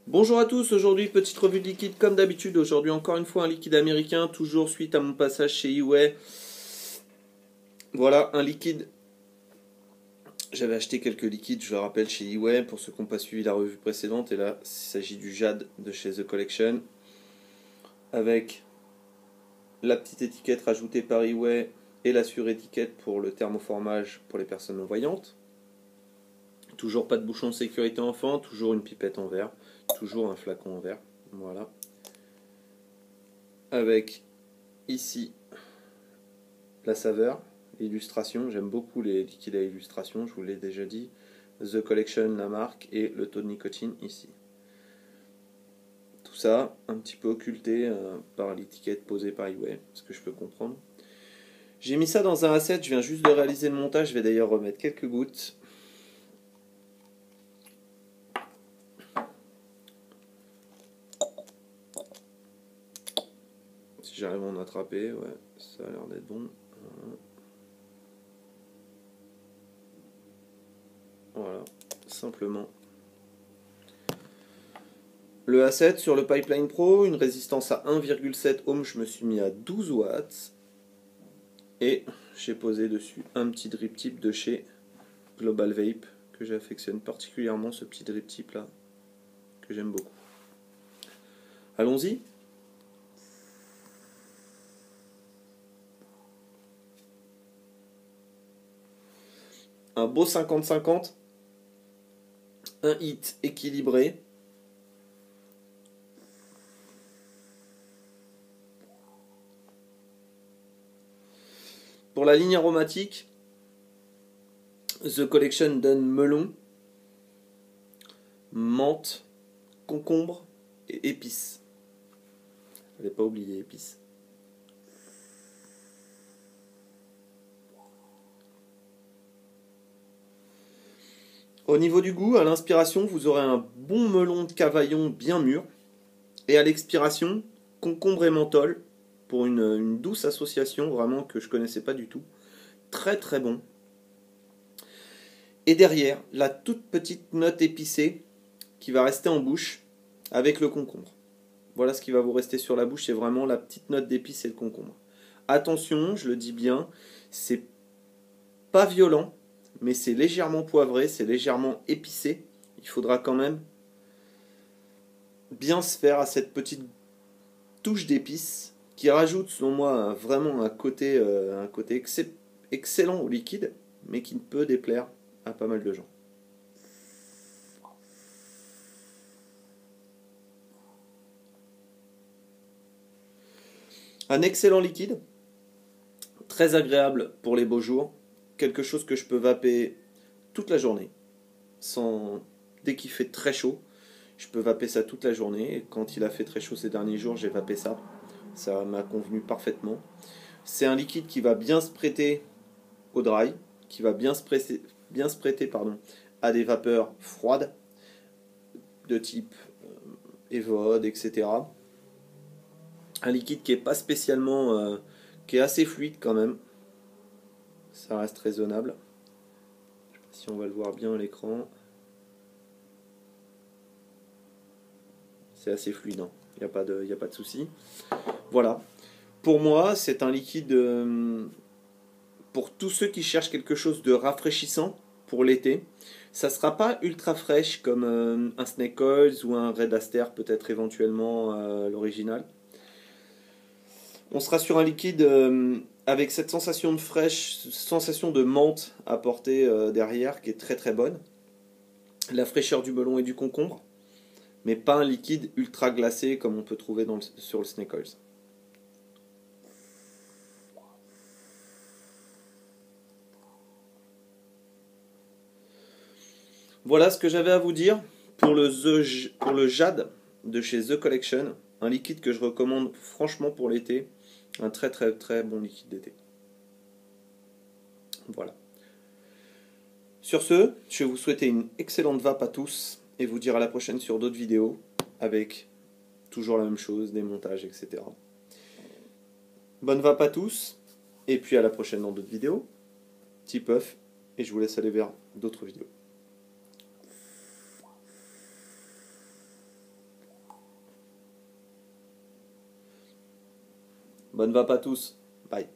Bonjour à tous, aujourd'hui petite revue de liquide comme d'habitude, aujourd'hui encore une fois un liquide américain, toujours suite à mon passage chez Iway. Voilà un liquide, j'avais acheté quelques liquides je le rappelle chez Iway pour ceux qui n'ont pas suivi la revue précédente, et là il s'agit du Jade de chez The Collection avec la petite étiquette rajoutée par Iway et la surétiquette pour le thermoformage pour les personnes non-voyantes. Toujours pas de bouchon de sécurité enfant, toujours une pipette en verre, toujours un flacon en verre, voilà. Avec ici la saveur, l'illustration, j'aime beaucoup les liquides à illustration, je vous l'ai déjà dit. The Collection, la marque, et le taux de nicotine ici. Tout ça un petit peu occulté par l'étiquette posée par Iway, ce que je peux comprendre. J'ai mis ça dans un A7, je viens juste de réaliser le montage, je vais d'ailleurs remettre quelques gouttes. Si j'arrive à en attraper, ouais, ça a l'air d'être bon. Voilà, simplement. Le A7 sur le Pipeline Pro, une résistance à 1,7 ohm, je me suis mis à 12 watts. Et j'ai posé dessus un petit drip tip de chez Global Vape, que j'affectionne particulièrement, ce petit drip tip là, que j'aime beaucoup. Allons-y. Un beau 50-50. Un hit équilibré. Pour la ligne aromatique, The Collection donne melon, menthe, concombre et épices. J'avais pas oublié épices. Au niveau du goût, à l'inspiration, vous aurez un bon melon de Cavaillon bien mûr. Et à l'expiration, concombre et menthol, pour une douce association vraiment que je connaissais pas du tout. Très très bon. Et derrière, la toute petite note épicée qui va rester en bouche avec le concombre. Voilà ce qui va vous rester sur la bouche, c'est vraiment la petite note d'épice et le concombre. Attention, je le dis bien, c'est pas violent, mais c'est légèrement poivré, c'est légèrement épicé. Il faudra quand même bien se faire à cette petite touche d'épices qui rajoute selon moi vraiment un côté excellent au liquide, mais qui peut déplaire à pas mal de gens. Un excellent liquide, très agréable pour les beaux jours, quelque chose que je peux vaper toute la journée, dès qu'il fait très chaud, je peux vaper ça toute la journée. Et quand il a fait très chaud ces derniers jours, j'ai vapé ça. Ça m'a convenu parfaitement. C'est un liquide qui va bien se prêter au dry, qui va bien se prêter à des vapeurs froides, de type Evode, etc. Un liquide qui est pas spécialement, qui est assez fluide quand même. Ça reste raisonnable. Je sais pas si on va le voir bien à l'écran. C'est assez fluide, hein. Il n'y a pas de souci. Voilà. Pour moi, c'est un liquide pour tous ceux qui cherchent quelque chose de rafraîchissant pour l'été. Ça ne sera pas ultra fraîche comme un Snake Oils ou un Red Aster, peut-être éventuellement l'original. On sera sur un liquide avec cette sensation de fraîche, sensation de menthe apportée derrière, qui est très très bonne. La fraîcheur du melon et du concombre, mais pas un liquide ultra glacé comme on peut trouver sur le Snake Oils. Voilà ce que j'avais à vous dire pour le Jade de chez The Collection, un liquide que je recommande franchement pour l'été, un très très très bon liquide d'été. Voilà. Sur ce, je vais vous souhaiter une excellente vape à tous et vous dire à la prochaine sur d'autres vidéos avec toujours la même chose, des montages, etc. Bonne vape à tous et puis à la prochaine dans d'autres vidéos. Petit puff et je vous laisse aller vers d'autres vidéos. Bonne vape à tous. Bye.